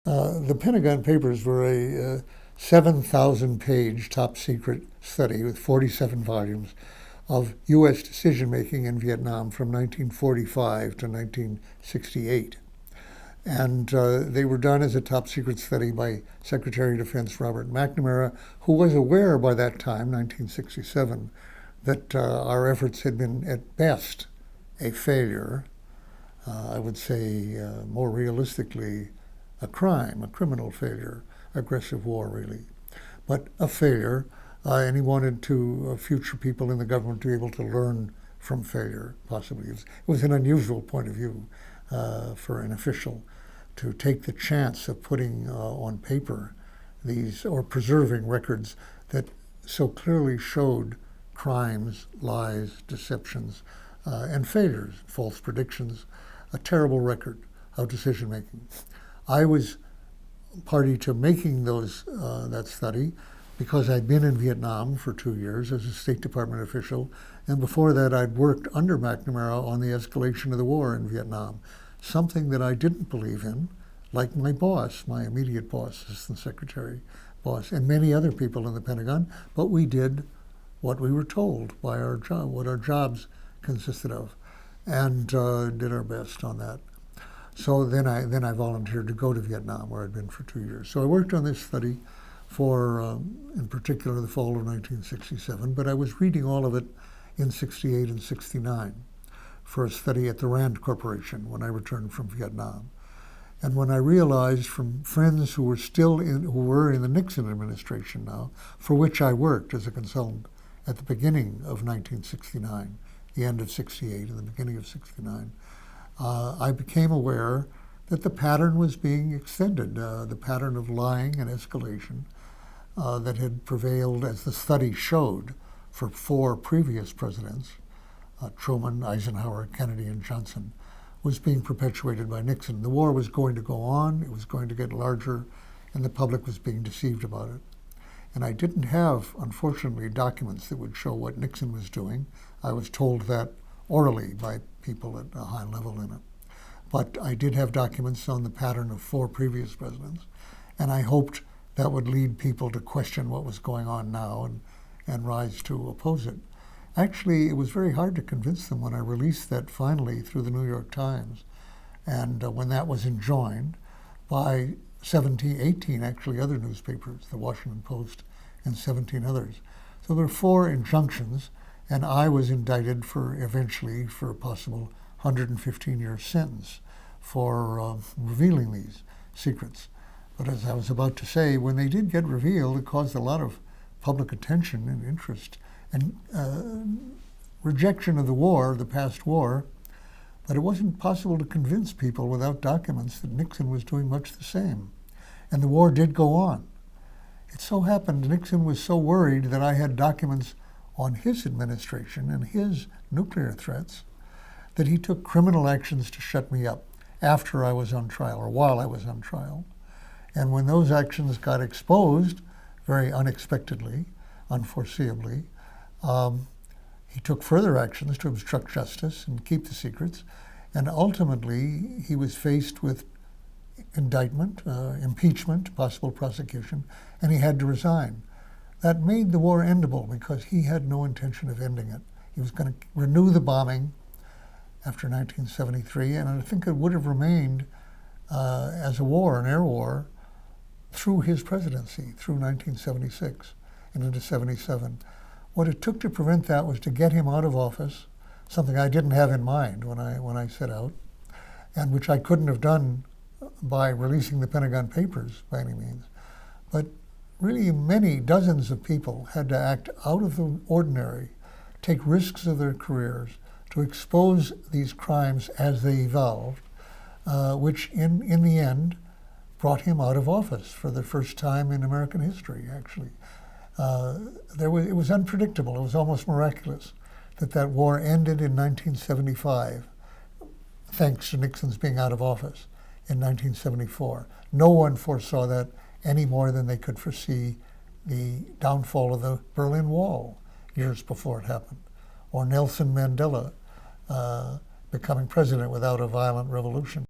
The Pentagon Papers were a 7,000-page top-secret study with 47 volumes of U.S. decision-making in Vietnam from 1945 to 1968. And they were done as a top-secret study by Secretary of Defense Robert McNamara, who was aware by that time, 1967, that our efforts had been, at best, a failure. I would say, more realistically, a crime, a criminal failure, aggressive war, really, but a failure. And he wanted future people in the government to be able to learn from failure, possibly. It was an unusual point of view for an official to take the chance of putting on paper these, or preserving records that so clearly showed crimes, lies, deceptions, and failures, false predictions, a terrible record of decision-making. I was party to making that study because I'd been in Vietnam for 2 years as a State Department official, and before that I'd worked under McNamara on the escalation of the war in Vietnam, something that I didn't believe in, like my boss, my immediate boss, Assistant Secretary boss, and many other people in the Pentagon, but we did what we were told by our job, what our jobs consisted of, and did our best on that. So then I volunteered to go to Vietnam, where I'd been for 2 years. So I worked on this study for, in particular, the fall of 1967, but I was reading all of it in 68 and 69 for a study at the Rand Corporation when I returned from Vietnam. And when I realized from friends who were in the Nixon administration now, for which I worked as a consultant at the beginning of 1969, the end of 68 and the beginning of 69, I became aware that the pattern was being extended, the pattern of lying and escalation that had prevailed, as the study showed, for 4 previous presidents, Truman, Eisenhower, Kennedy, and Johnson, was being perpetuated by Nixon. The war was going to go on, it was going to get larger, and the public was being deceived about it. And I didn't have, unfortunately, documents that would show what Nixon was doing. I was told that orally by people at a high level in it. But I did have documents on the pattern of 4 previous presidents, and I hoped that would lead people to question what was going on now and rise to oppose it. Actually, it was very hard to convince them when I released that finally through the New York Times, and when that was enjoined by 18 actually other newspapers, the Washington Post and 17 others. So there were 4 injunctions, and I was indicted eventually for a possible 115-year sentence for revealing these secrets. But as I was about to say, when they did get revealed, it caused a lot of public attention and interest and rejection of the war, the past war. But it wasn't possible to convince people without documents that Nixon was doing much the same. And the war did go on. It so happened Nixon was so worried that I had documents on his administration and his nuclear threats that he took criminal actions to shut me up after I was on trial, or while I was on trial. And when those actions got exposed, very unexpectedly, unforeseeably, he took further actions to obstruct justice and keep the secrets. And ultimately, he was faced with indictment, impeachment, possible prosecution, and he had to resign. That made the war endable because he had no intention of ending it. He was going to renew the bombing after 1973, and I think it would have remained as a war, an air war, through his presidency, through 1976 and into 77. What it took to prevent that was to get him out of office, something I didn't have in mind when I set out, and which I couldn't have done by releasing the Pentagon Papers by any means. But really many dozens of people had to act out of the ordinary, take risks of their careers to expose these crimes as they evolved, which in the end brought him out of office for the first time in American history, actually. It was unpredictable. It was almost miraculous that war ended in 1975, thanks to Nixon's being out of office in 1974. No one foresaw that any more than they could foresee the downfall of the Berlin Wall years before it happened, or Nelson Mandela becoming president without a violent revolution.